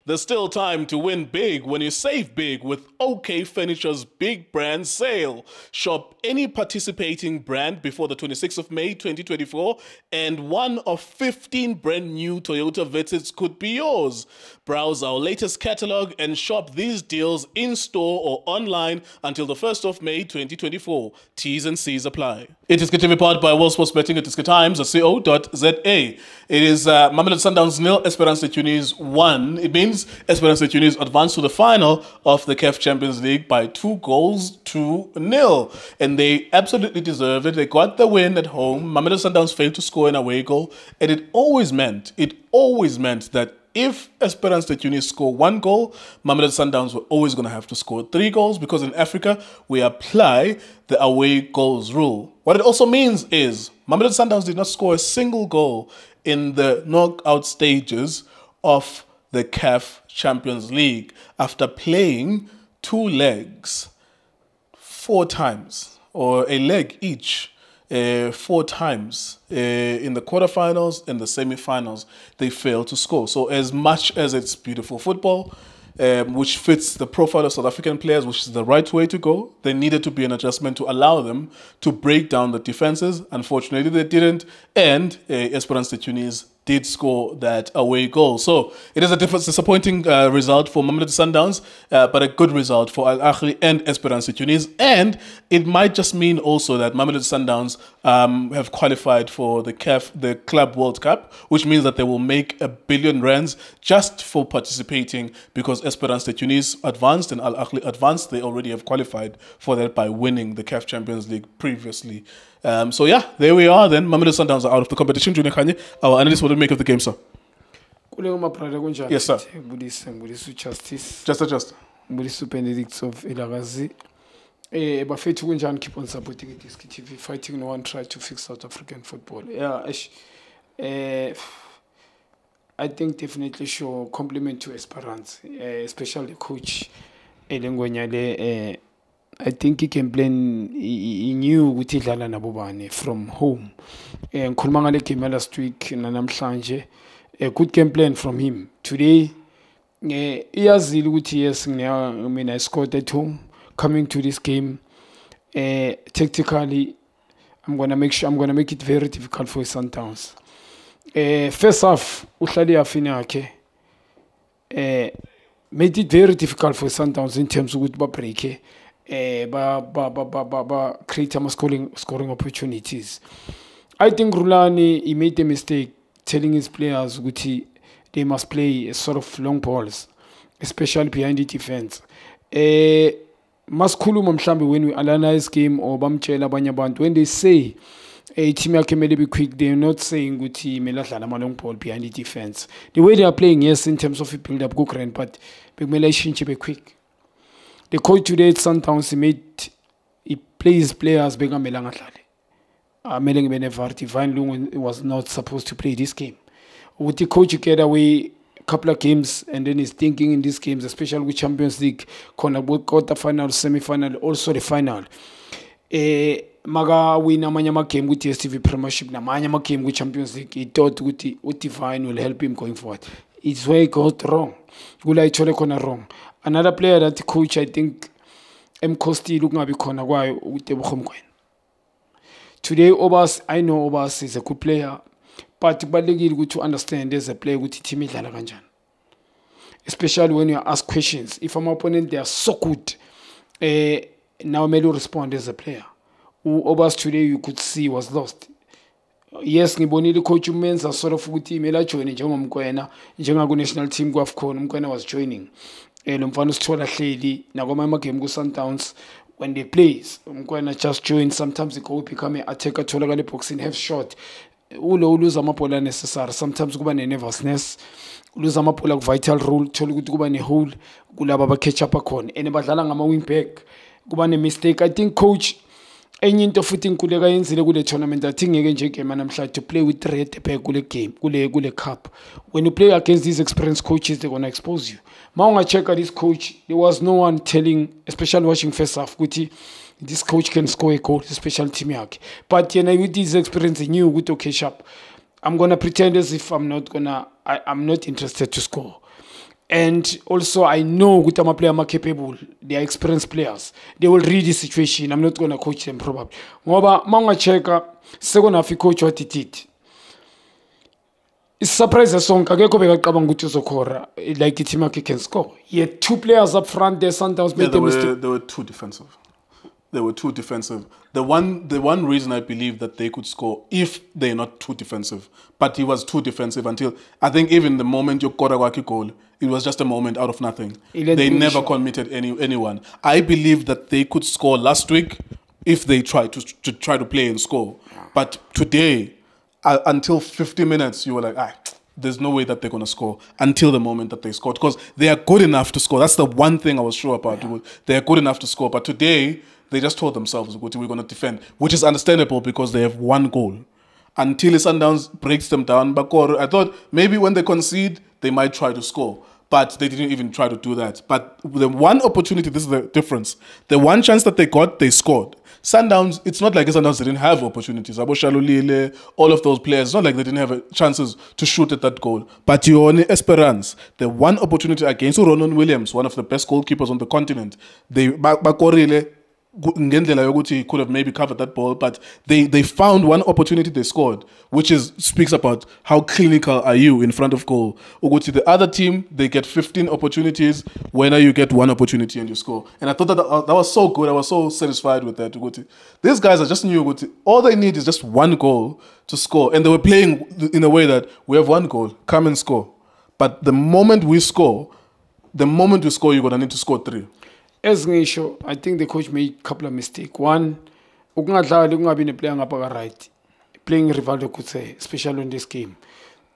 There's still time to win big when you save big with OK Furniture's Big Brand Sale. Shop any participating brand before the 26th of May 2024 and one of 15 brand new Toyota Vitzes could be yours. Browse our latest catalog and shop these deals in-store or online until the 1st of May 2024. T's and C's apply. iDiskiTV powered by World Sports Betting at iDiskiTimes.co.za. It is Mamelodi Sundowns 0, Esperance Tunis 1. It means Esperance Tunis advanced to the final of the CAF Champions League by 2 goals to 0. And they absolutely deserved it. They got the win at home. Mamelodi Sundowns failed to score an away goal. And it always meant that if Esperance Tunis score 1 goal, Mamelodi Sundowns were always going to have to score 3 goals because in Africa, we apply the away goals rule. What it also means is Mamelodi Sundowns did not score a single goal in the knockout stages of the CAF Champions League after playing 2 legs 4 times, or a leg each 4 times in the quarterfinals and the semi-finals. They failed to score. So as much as it's beautiful football, which fits the profile of South African players, which is the right way to go, there needed to be an adjustment to allow them to break down the defenses. Unfortunately, they didn't, and Esperance Tunis did score that away goal. So it is a disappointing result for Mamelodi Sundowns, but a good result for Al Ahly and Esperance Tunis. And it might just mean also that Mamelodi Sundowns have qualified for the CAF, the Club World Cup, which means that they will make R1 billion just for participating, because Esperance Tunis advanced and Al Ahly advanced. They already have qualified for that by winning the CAF Champions League previously. So yeah, there we are then. Mamelodi Sundowns are out of the competition. Junior Khanye, our analyst, what do you make of the game, sir? Yes, sir. Justice. Budisu Benedicts of Ilagazi. Bafetu Kunjan keep on supporting iDiskiTV, fighting no one try to fix South African football. Yeah, I think definitely show compliment to Esperance, especially the coach Elengonyale. I think he can play. He knew ukuthi idlala nabobani from home. Ngikhuluma ngale game last week namhlanje. A good game plan from him. Today, iyazile ukuthi yes, I scored at home. Coming to this game, tactically, I'm gonna make it very difficult for Sundowns. First half, uhlali afina yakhe. Made it very difficult for Sundowns in terms of ukuthi break. Create some scoring opportunities. I think Rulani, he made a mistake telling his players that they must play a sort of long balls, especially behind the defense. Maskuluma mhlambe when we analyze game or bamtshela abanye abantu, when they say a team yakhe may be quick, they're not saying ukuthi mele adlala ama long ball behind the defense. The way they are playing, yes, in terms of a build up go grand, but bekumele ishintshe be quick. The coach today at Sundowns, he plays players begamela ngadlale. Meleng Benevarti, Van Loon was not supposed to play this game. With the coach, get away a couple of games, and then he's thinking in these games, especially with Champions League, quarter-final, semi-final, also the final. Maga win amanyama game with DStv Premiership, na amanyama game with Champions League. He thought Uti Vine will help him going forward. It's where he got wrong. Gula itole kona wrong. Another player that the coach, I think, Kosti looking at Kona today, Obas, I know Obas is a good player, but good to understand there's a player with team, especially when you ask questions. If an opponent they are so good, now Melo respond as a player. Obas today you could see was lost. Yes, ngibonile the coach umenza sort of ukuthi mela join njengomkwena njengaku national team kwafcon umkwena was joining. Lo mfana usithola hleli nakwama game ku Sundowns when they play umkwena just join. Sometimes they go become an attacker, tholakala boxing half shot. Uluza amabhola necessary. Sometimes kuba ne nervousness. Uluza amabhola ku vital role, thola ukuthi kuba ne hole kulaba ba catch up akhona. And badlala ngama wing back. Kuba ne mistake. I think coach enye into futhi inkuleka yenzile kule tournament athi ngeke nje game namhlanje to play with red back kule game kule cup. When you play against these experienced coaches, they're gonna expose you. Maunga check this coach, there was no one telling, especially watching first half, kuti this coach can score a goal, especially team yake. But with this experience, he knew with okay sharp. I'm gonna pretend as if I'm not interested to score. And also, I know with my player are capable. They are experienced players. They will read the situation. I'm not going to coach them probably. Ngoba manga cheka second half coach what it did. It's surprising song akekho bekacabanga ukuthi uzokora like team can score. He had 2 players up front there. Sundowns made a mistake. They were too defensive. They were too defensive. The one reason I believe that they could score if they're not too defensive, but he was too defensive until I think even the moment you got a goal, it was just a moment out of nothing. They never committed anyone. I believe that they could score last week if they tried to play and score. But today, until 50 minutes, you were like, there's no way that they're going to score until the moment that they scored. Because they are good enough to score. That's the one thing I was sure about. Yeah. They are good enough to score. But today, they just told themselves, we're going to defend, which is understandable because they have 1 goal. Until Sundowns breaks them down, I thought maybe when they concede, they might try to score. But they didn't even try to do that. But the one opportunity, this is the difference. The one chance that they got, they scored. Sundowns, it's not like Sundowns didn't have opportunities. Abo Shalulile, all of those players, it's not like they didn't have chances to shoot at that goal. But you only Esperance, the one opportunity against Ronan Williams, one of the best goalkeepers on the continent, they Bakorile, he could have maybe covered that ball, but they found one opportunity, they scored, which speaks about how clinical are you in front of goal. The other team, they get 15 opportunities, when you get 1 opportunity and you score. And I thought that was so good. I was so satisfied with that. These guys are just new. All they need is just 1 goal to score. And they were playing in a way that we have 1 goal, come and score. But the moment we score, you're going to need to score 3. As ngisho, I think the coach made a couple of mistakes. One, ukungabi player ngapha right. Playing Rivaldo could say, especially in this game.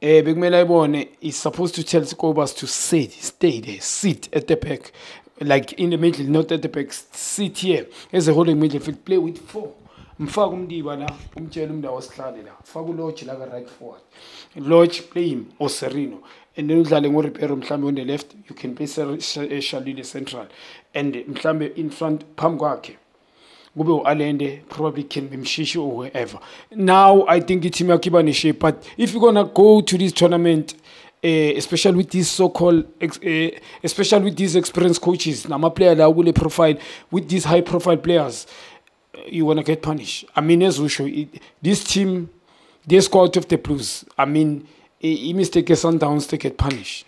Bekumele ayibone is supposed to tell Kobas to stay there, sit at the back, like in the middle, not at the back, sit here. As a holding midfield, play with 4. Mfaka umdiba la, umtshela umntu awasihlale la. Faka uLodge la right forward. Lodge play him or Serino. And then udlale ngoRipero mhlambe on the left, you can play Shalile central. And mhlambe in front phambi kwakhe. Kube uAlende probably can be Mshishi or wherever. Now I think the team yakiba ne shape, but if you're gonna go to this tournament, especially with these so-called, especially with these experienced coaches, nama player la ule profile, with these high-profile players, you wanna get punished. I mean, as we show, this team, they score out of the blues. I mean, he mistake Sundowns, they get punished.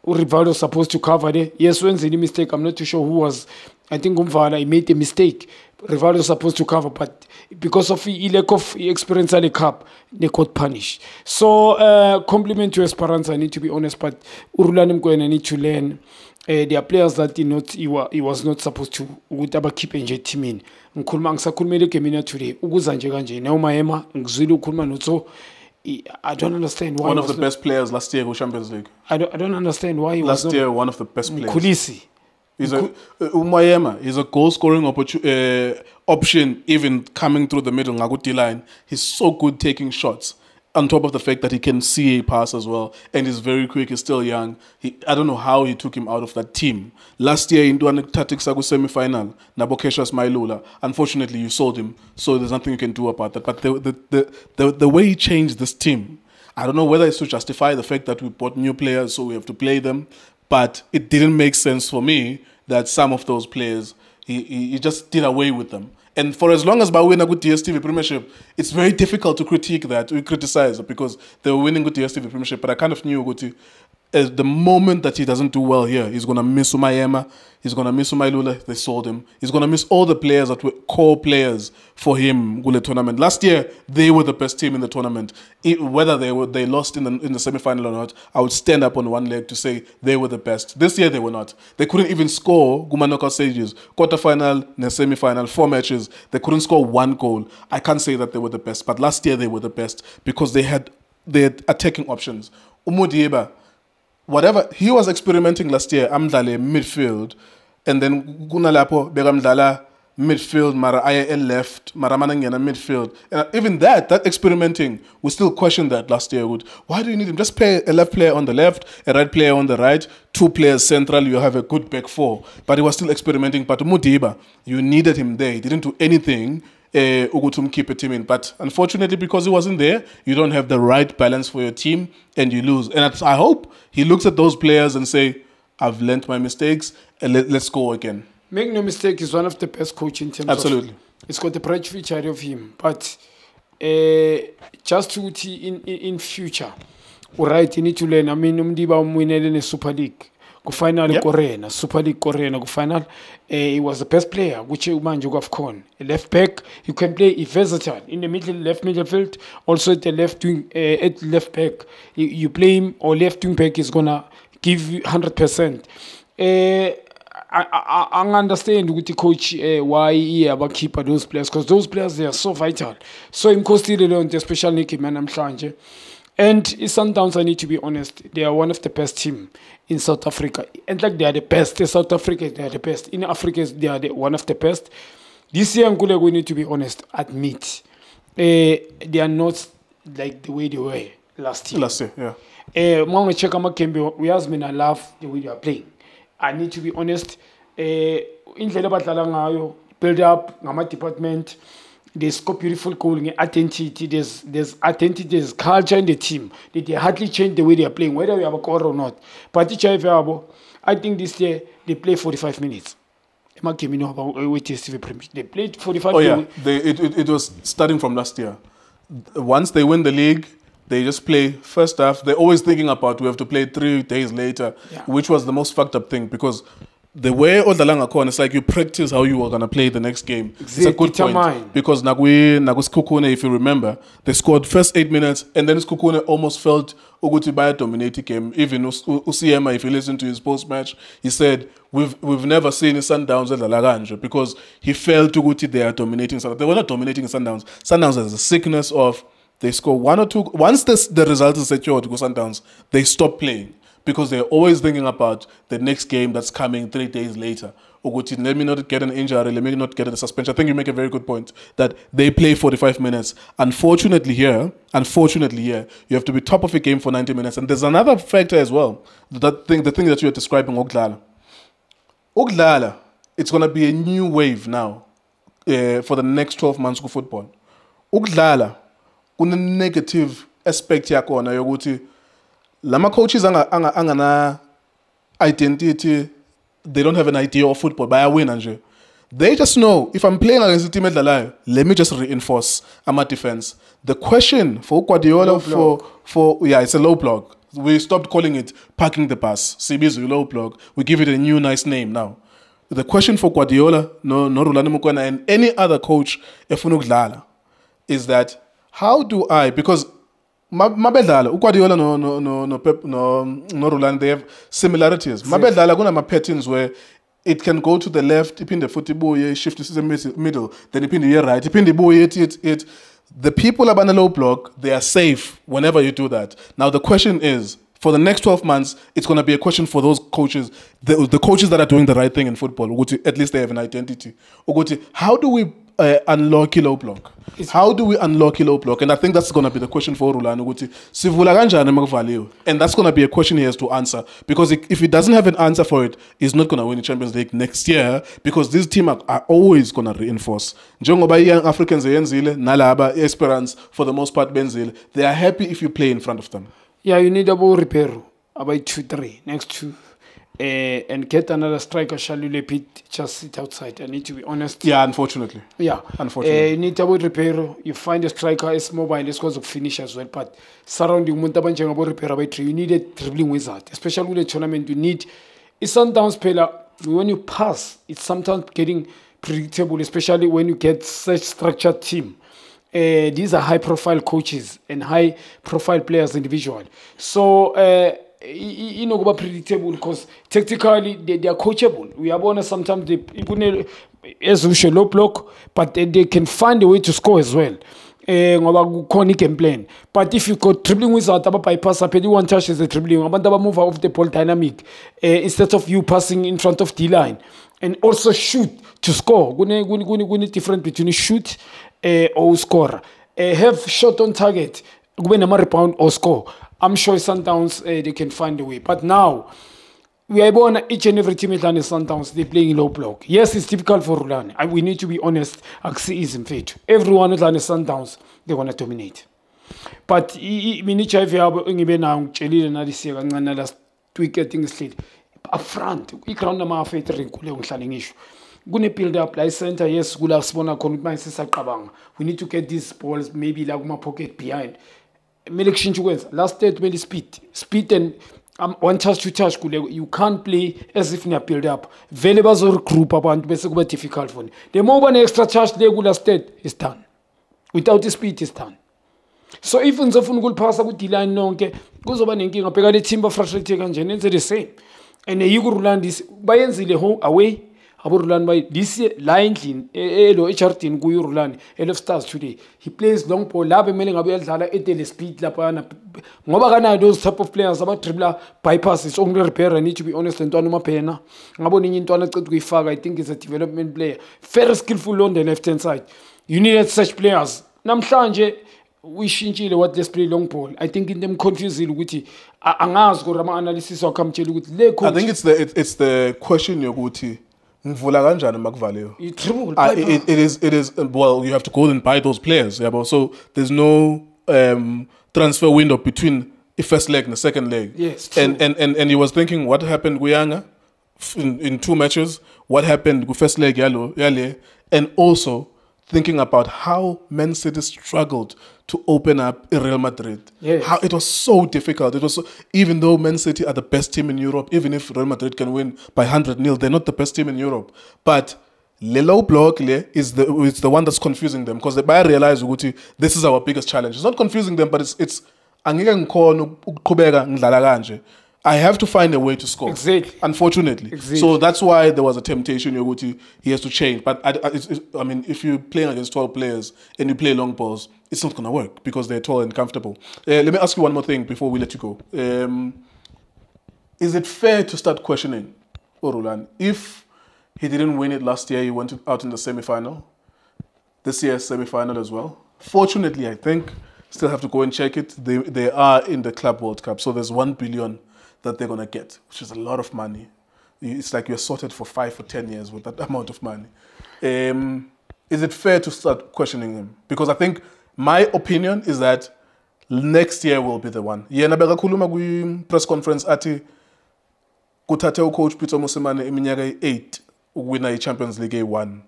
Rivaldo supposed to cover there. Yes, when the mistake, I'm not too sure who was. I think Umvala, he made a mistake. Rivaldo supposed to cover, but because of the lack of experience at the cup, they got punished. So, compliment to Esperance, I need to be honest, but Urulanim going, I need to learn. There are players that he was not supposed to keep enjoy team in. Nkulma ngisakhulumele Kemina today. Ukuza nje kanje. Na umayema ngizwile ukhuluma notho. I don't understand why. One of the best players last year in Champions League. I don't understand why he was last year. One of the best players. Kulisi. He's Umayema. He's a goal scoring option, even coming through the middle. Ngaguti line. He's so good taking shots. On top of the fact that he can see a pass as well, and he's very quick. He's still young. I don't know how he took him out of that team. Last year in Tactics Sagu semi-final, Nabokesha Smailula. Unfortunately, you sold him, so there's nothing you can do about that. But the way he changed this team, I don't know whether it's to justify the fact that we bought new players, so we have to play them. But it didn't make sense for me that some of those players, he just did away with them. And for as long as we win a good DSTV Premiership, it's very difficult to critique that, we criticize it because they were winning good DSTV Premiership. But I kind of knew the moment that he doesn't do well here, he's going to miss Umayema, he's going to miss Umailula, they sold him. He's going to miss all the players that were core players for him in the tournament. Last year, they were the best team in the tournament. Whether they lost in the semi-final or not, I would stand up on one leg to say they were the best. This year, they were not. They couldn't even score Gumanoka stages. Quarterfinal, semi-final, 4 matches. They couldn't score 1 goal. I can't say that they were the best, but last year they were the best because they had attacking options. Umudieba, whatever he was experimenting last year, amdlale midfield, and then kunalapo begamdlala midfield, mara IL left, mara manangena midfield, and even that experimenting, we still question that last year. Why do you need him? Just play a left player on the left, a right player on the right, 2 players central. You have a good back 4, but he was still experimenting. But Mudiba, you needed him there. He didn't do anything. keep a team in. But unfortunately, because he wasn't there, you don't have the right balance for your team and you lose. And I hope he looks at those players and say, I've learned my mistakes and let's go again. Make no mistake, he's one of the best coaches in terms Absolutely. of... It's got the bright future of him. But just to in future, all right, you need to learn. I mean, umdiba umwinele in the Super League. Go final Korean, Super League Korean. Go final. He was the best player. Which man you have con. Left back, you can play versatile in the middle, left midfield. Also at the left wing, at left back, you play him or left wing back is gonna give you 100%. I understand with the coach why he about keep those players, because those players, they are so vital. So in Costa Rica, the special Nicky man, I'm trying. And Sundowns, I need to be honest, they are one of the best team in South Africa. And like they are the best. In South Africa, they are the best. In Africa, they are one of the best. This year, we need to be honest, admit, they are not like the way they were last year. Last year, yeah. We ask me, I love the way they are playing. I need to be honest. In the build up, my department, they score beautiful goal, identity. There's identity, there's culture in the team. They hardly change the way they are playing, whether we have a core or not. But I think this year they play 45 minutes. They played 45 minutes. Oh yeah, it was starting from last year. Once they win the league, they just play first half. They're always thinking about we have to play 3 days later, which was the most fucked up thing because the way Odalanga Kon, it's like you practice how you are gonna play the next game. Exactly. It's a good point because Skukune, if you remember, they scored first 8 minutes and then Skukune almost felt Ugutibaya dominated game. Even Usiema, if you listen to his post-match, he said we've never seen Sundowns at Laganje because he felt Uguti they are dominating. They were not dominating Sundowns. Sundowns has a sickness of they score 1 or 2. Once the result is secured to go Sundowns, they stop playing. Because they're always thinking about the next game that's coming 3 days later. Let me not get an injury, let me not get a suspension. I think you make a very good point that they play 45 minutes. Unfortunately here, you have to be top of your game for 90 minutes. And there's another factor as well. The thing that you're describing, Oglala, it's going to be a new wave now for the next 12 months of football. Oglala, kuna negative aspect yakona yokuthi Lama coaches angana identity, they don't have an idea of football. By a win, they just know if I'm playing against a team at Lalai, let me just reinforce my defense. The question for Guardiola it's a low block. We stopped calling it parking the pass. CB's low block. We give it a new nice name now. The question for Guardiola, no Rulani Mukwana and any other coach is that how do I, because Mabedala, Guardiola no Pep no Roland, they have similarities. Mabedala gonna ma patterns where it can go to the left, it in the football, shift to the middle, then it in the right, it in the boy it. The people up on the low block, they are safe whenever you do that. Now the question is, for the next 12 months, it's going to be a question for those coaches, the coaches that are doing the right thing in football. At least they have an identity. How do we unlock low block? How do we unlock low block? And I think that's going to be the question for Rulani. And that's going to be a question he has to answer. Because if he doesn't have an answer for it, he's not going to win the Champions League next year. Because this team are always going to reinforce. Young Africans, Nalaba, Esperance, for the most part, Benzil, they are happy if you play in front of them. Yeah, you need a ball repair about 2-3 next to and get another striker. Shall you repeat? Just sit outside. I need to be honest. Yeah, unfortunately. Yeah, unfortunately. You need a ball repair. You find a striker is mobile. It's going to finish as well. But surrounding Muntaban ball repair about 3, you need a dribbling wizard. Especially with the tournament, you need a Sundowns player. When you pass, it's sometimes getting predictable. Especially when you get such structured team. These are high-profile coaches and high-profile players individually. So, predictable because tactically they are coachable. We are honest, sometimes they even as usual low block, but they can find a way to score as well. Can plan. But if you got dribbling wizard, bypass up, anyone touches the dribbling, move off the ball dynamic instead of you passing in front of the line and also shoot to score. Difference between shoot or score. Have shot on target, win a rebound or score. I'm sure Sundowns they can find a way. But now, we are born each and every team in Sundowns, they're playing low block. Yes, it's difficult for Rulani. We need to be honest. Axism fit. Everyone in Sundowns, they want to dominate. But minicha if you have ngibe na ngitshelile nalisiya kancane last week eTingisley up front iground ama afetri kule ngihlale ngisho kune build up la center yes kula sibona khona ukuthi manje sisaqabanga we need to get these balls maybe la kuma pocket behind mele kushintsha ukwenza last statement is speed and one touch to touch kule you can't play as if you build up vele bazo regroup abantu bese kuba difficult for the more one extra charge le kula state is done without the speed is done. So if ngizofuna ukuliphasa ku D-line nonke kuzoba nenkinga bheka le team ba frustrate kanjani enze the same and yikurulandi bayenzile home away aburulani bay this la endlini elo eCharlton kuyurulani Elf Stars today he plays long ball lapha emele ngabe uyadlala etele speed lapha ngoba kana those type of players aba dribbler bypass is only repair I need to be honest Ntwana uMaphena ngabona inye Ntwana ecede kuyifaka I think is a development player very skillful on the left hand side you needed such players namhlanje we shintshile what let's play long ball I think in them confusing ukuthi angazi kodwa ama analysis wakamtshela ukuthi le coach I think it's the question yokuthi ngivula kanjani makuvaleyo it is well you have to go and buy those players yeah but so there's no transfer window between the first leg and the second leg yes and he was thinking what happened Guyanga in 2 matches what happened with first leg yale and also thinking about how Man City struggled to open up Real Madrid. Yes. How it was so difficult. It was so, even though Man City are the best team in Europe, even if Real Madrid can win by 100-0, they're not the best team in Europe. But the low block is the one that's confusing them because they realize this is our biggest challenge. It's not confusing them, but it's I have to find a way to score. Exactly. Unfortunately. Exactly. So that's why there was a temptation. He has to change. But I mean, if you're playing against 12 players and you play long balls, it's not going to work because they're tall and comfortable. Let me ask you one more thing before we let you go. Is it fair to start questioning Orulan? If he didn't win it last year, he went out in the semi-final. This year's semi-final as well. Fortunately, I think, still have to go and check it. They are in the Club World Cup. So there's 1 billion that they're going to get, which is a lot of money. It's like you're sorted for 5 or 10 years with that amount of money. Is it fair to start questioning him? Because I think my opinion is that next year will be the one. Yena bekakhuluma ku press conference ati kuthathe coach Peter Mosemane iminyaka 8 ukuwina iChampions League A1.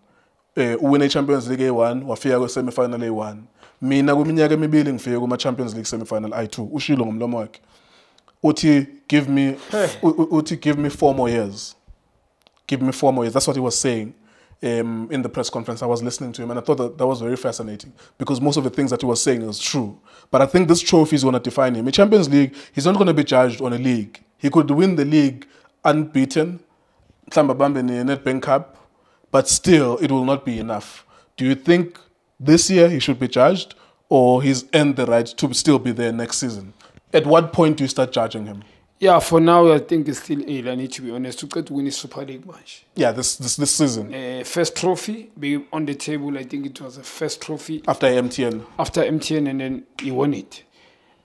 Uwina iChampions League A1 wafika kwi-semi-final A1. Mina kuminyaka emibili ngifike kuma-Champions League semi-final I2. Ushilo ngomlomo wakhe. Uti give me 4 more years. Give me 4 more years. That's what he was saying in the press conference. I was listening to him and I thought that was very fascinating because most of the things that he was saying is true. But I think this trophy is going to define him. In Champions League, he's not going to be judged on a league. He could win the league unbeaten, Nedbank Cup, but still it will not be enough. Do you think this year he should be judged or he's earned the right to still be there next season? At what point do you start judging him? Yeah, for now I think it's still ill. I need to be honest. To get to win a Super League match. Yeah, this season. First trophy be on the table. I think it was the first trophy after MTN. After MTN, and then he won it.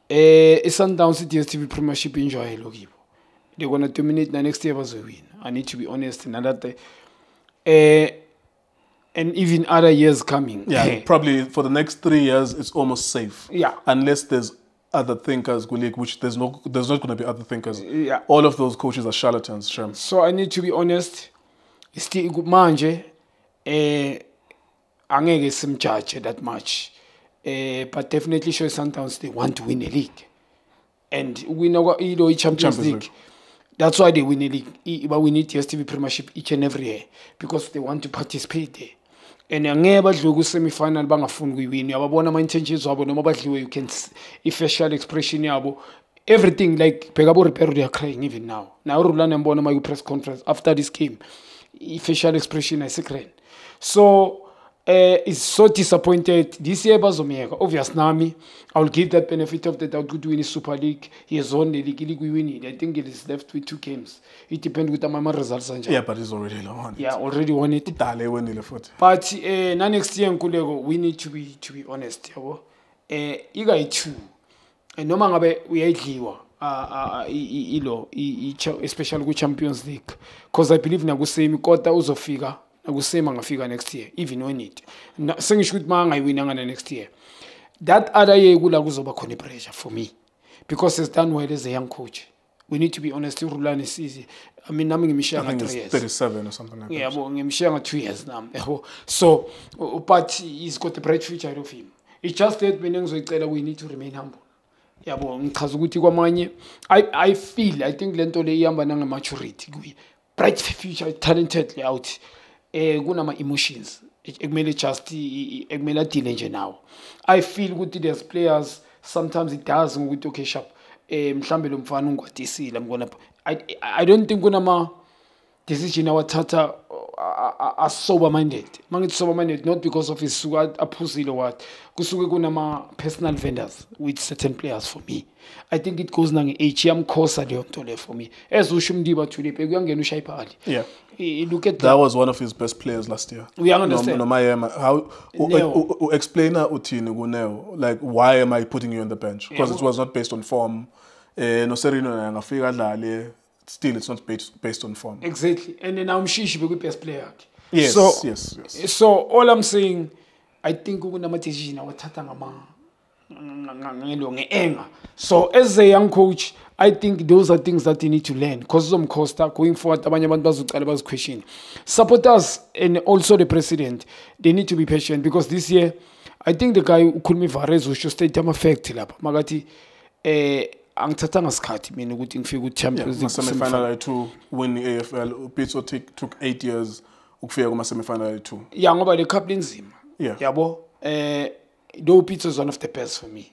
Sundowns iDiskiTV Premiership enjoy logibo. They're gonna dominate the next year as a win. I need to be honest. And even other years coming. Yeah, probably for the next 3 years, it's almost safe. Yeah, unless there's other thinkers, which there's not going to be other thinkers. Yeah, all of those coaches are charlatans. Shem. So I need to be honest. Still manje, angeke simjudge that much. But definitely show Sundowns they want to win a league, and we know what Champions League. That's why they win a league. But we need iDiskiTV Premiership each and every year because they want to participate there. And angeke badlule ku-semi-final bangafuni kuyiwina uyababona ama-intentions wabo noma badliwe you can i-facial expression yabo everything like bheka bo-Ribeiro they are crying even now Rulani ambona ma-press conference after this game i-facial expression ayisegrand so is so disappointed this year bazomyeka obvious nami I will give that benefit of the doubt to win the Super League he has won the league winning I think it is left with 2 games it depends with the results yeah but he's already won it already won it but next year Nkuleko we need to be honest yabo iga 2 noma ngabe uyayidliwa especially ku Champions League, because I believe nakusemi kodwa uzofika nakusema ngafika next year even when it sengisho ukuthi mangayiwinanga next year that other year kula kuzoba khona pressure for me because he's done well as a young coach. We need to be honest. Rulani is, I mean, I'm ngimshiya nga 3 years. 37 or something like that. Yeah, but ngimshiya nga 2 years now. So, but he's got a bright future ahead of him. It's just that we need to remain humble. Yeah, but ngichaza ukuthi kwamanye I think lento le ihamba nanga maturity kuyi. Bright future, talented out. Kunama emotions. Ekumele just ekumele deal nje now. I feel ukuthi there's players sometimes it does ngokuthi okay sharp. Mhlambe lo mfana ungwadisile ngona I don't think kunama decision awathatha are sober minded. Mangithi sober minded not because of his suka aphuzile what kusuke kunama personal vendors with certain players for me. I think it goes nange age yamkhosa leyo nto le for me. Ezusho umdiba thule kuyangena uShayipali. Yeah. Look at that was one of his best players last year. We understand. No, how explainer uthini kuneo like why am I putting you on the bench? Because it was not based on form. No Serino ngafika dlale still it's not based on form. Exactly. And then Mshishi be best player. Yes, so, yes. So all I'm saying I think kunama decision awathatha ngenga. So as a young coach I think those are things that you need to learn because Costa going forward abanye abantu bazoqala baziquestion. Supporters and also the president they need to be patient because this year I think the guy ukhuluma Varez usho state effect lapha makati angithathanga isikhathi mina ukuthi ngifike ku Champions League semi-final 2 win the AFL Pitso took 8 years ukufika kuma semi-final 2 yeah ngoba le cup lenzima yabo though Pitso is one of the best for me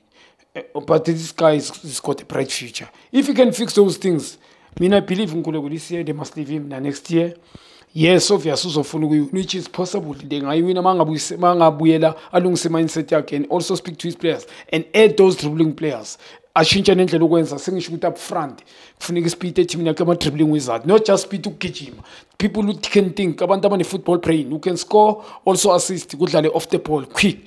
but this guy has got a bright future if he can fix those things mina I believe Nkuleko this year they must leave him next year. Yes, obviously uzofuna which is possible. They ngayiwina mangabuyela alungise mindset yakhe and also speak to his players and add those dribbling players. Ashintsha nendlela ukwenza sengisho ukuthi up front kufuneka speed team yakhe ama dribbling wizard not just speed ukugijima. People who can think abantu abane football brain who can score also assist kudlale off the ball quick.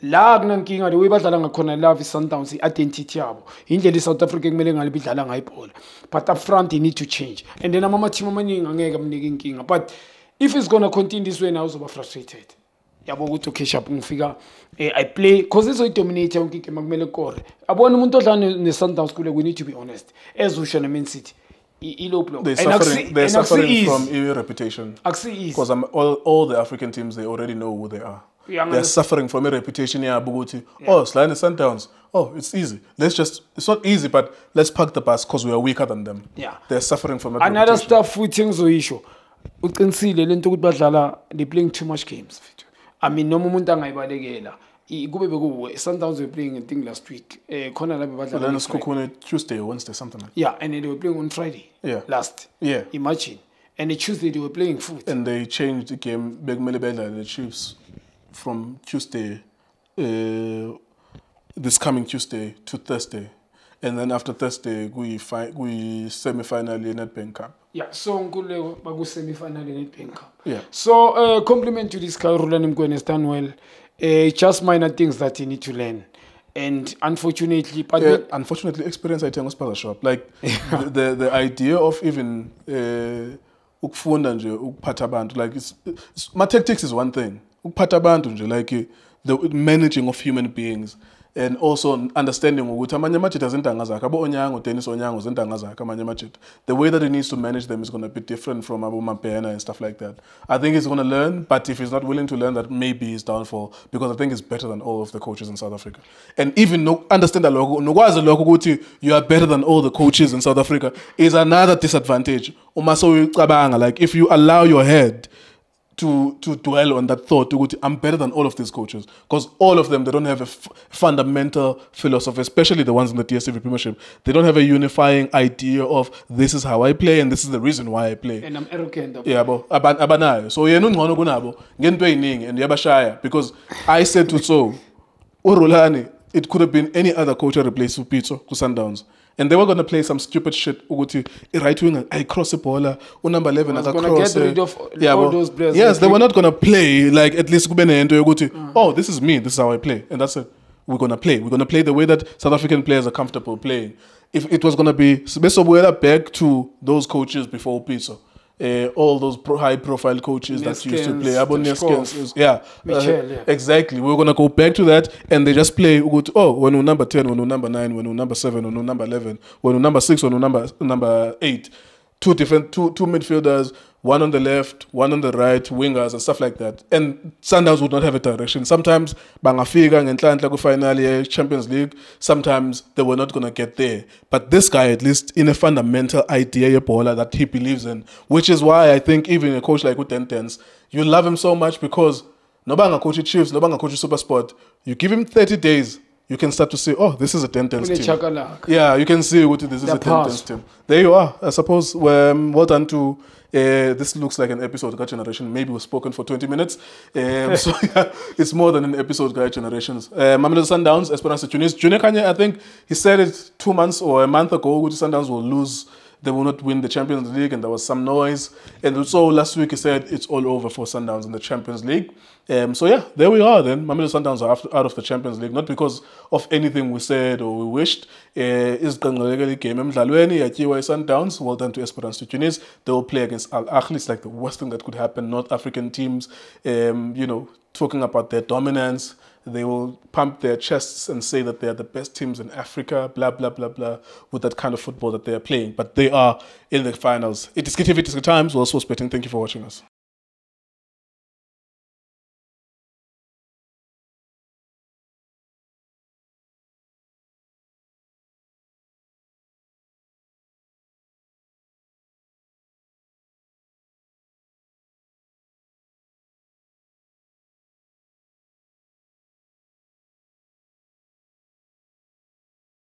La kunankinga the way badlala ngakhona love Sundowns identity yabo indlela South Africa kumele ngale bidlala ngayibhola but up front you need to change and then ama team amaningi angeke amnike inkinga but if it's going to continue this way now uzoba frustrated yabo ukuthi okay sharp ngifika I play cause izodominate yonke game kumele kore abona umuntu odlala ne Sundowns kule we need to be honest ezusho na Man City they're suffering from ill reputation because all the African teams they already know who they are. They're suffering from a reputation here. Oh, Slide Sundowns. Oh, it's easy. It's not easy, but let's park the bus because we are weaker than them. Yeah. They're suffering from a another reputation. stuff with things issue. They're playing too much games. I mean, no moment angayibalekela. Sundowns were playing a thing last week. Tuesday or Wednesday, something like that. Yeah, and then they were playing on Friday. Yeah. Last. Yeah. Imagine. And on Tuesday they were playing foot. And they changed the game, the Chiefs, from Tuesday, this coming Tuesday to Thursday. And then after Thursday, we semi-final in Nedbank Cup. Yeah, so we semi-final in Nedbank Cup. Yeah. So compliment to this guy, Rulani Mkwene, done well. Just minor things that you need to learn. And unfortunately, unfortunately, experience I think was shop. Like the idea of even ukufunda nje ukuphatha abantu, like my tactics is one thing. Ukuphatha abantu nje, like the managing of human beings. And also understanding ukuthi amanye amajita zintanga zakhe abo Onyango Dennis Onyango zintanga zakhe amanye amajita the way that he needs to manage them is going to be different from Abu Mapena and stuff like that. I think he's going to learn, but if he's not willing to learn, that may be his downfall, because I think he's better than all of the coaches in South Africa. And even understand that nokwazi lokho ukuthi you are better than all the coaches in South Africa is another disadvantage. Uma sowucabanga, like if you allow your head to dwell on that thought, I'm better than all of these coaches, because all of them, they don't have a fundamental philosophy, especially the ones in the DSTV Premiership. They don't have a unifying idea of this is how I play and this is the reason why I play. And I'm arrogant. Yeah, abanayo. So yena ungcono kunabo ngento eyiningi and yabashaya, because I said to so uRulani, it could have been any other coach who replaced Pitso to Sundowns. And they were going to play some stupid shit. Right winger, I cross the ball. Number 11, I cross. Get rid of all those players. Yes, they were not going to play like at least oh, this is me. This is how I play, and that's it. we're going to play. We're going to play the way that South African players are comfortable playing. If it was going to be back to those coaches before Piso, all those high-profile coaches that used to play. Exactly. We're going to go back to that, and they just play, when we're number 10, when we're number 9, when we're number 7, when we're number 11, when we're number 6, when we're number 8. Two midfielders, one on the left, one on the right, wingers and stuff like that. And Sundowns would not have a direction. Sometimes bangafika ngenhlanhla ku-final Champions League. Sometimes they were not going to get there. But this guy, at least in a fundamental idea bowler that he believes in, which is why I think even a coach like Utentens, you love him so much because nobanga coach Chiefs, nobanga coach SuperSport. You give him 30 days. You can start to say, this is a Tentens team. Yeah, you can see what this is a Tentens team. There you are. I suppose well done to, this looks like an episode of Generation. Maybe we've spoken for 20 minutes. So yeah, it's more than an episode of Generations. Mamelodi Sundowns, Esperance Tunis. Junior Khanye, I think he said it 2 months or a month ago, which Sundowns will lose. They will not win the Champions League, and there was some noise. And so last week he said it's all over for Sundowns in the Champions League. So yeah, there we are then. Mamelodi Sundowns are out of the Champions League, not because of anything we said or we wished. Is Gangalegally game Mdlalweni at Sundowns. Well done to Esperance to Tunis. They will play against Al Ahly. It's like the worst thing that could happen. North African teams, talking about their dominance. They will pump their chests and say that they are the best teams in Africa, blah, blah, blah, blah, with that kind of football that they are playing. But they are in the finals. iDiskiTV, iDiskiTimes, we're also sporting. Thank you for watching us.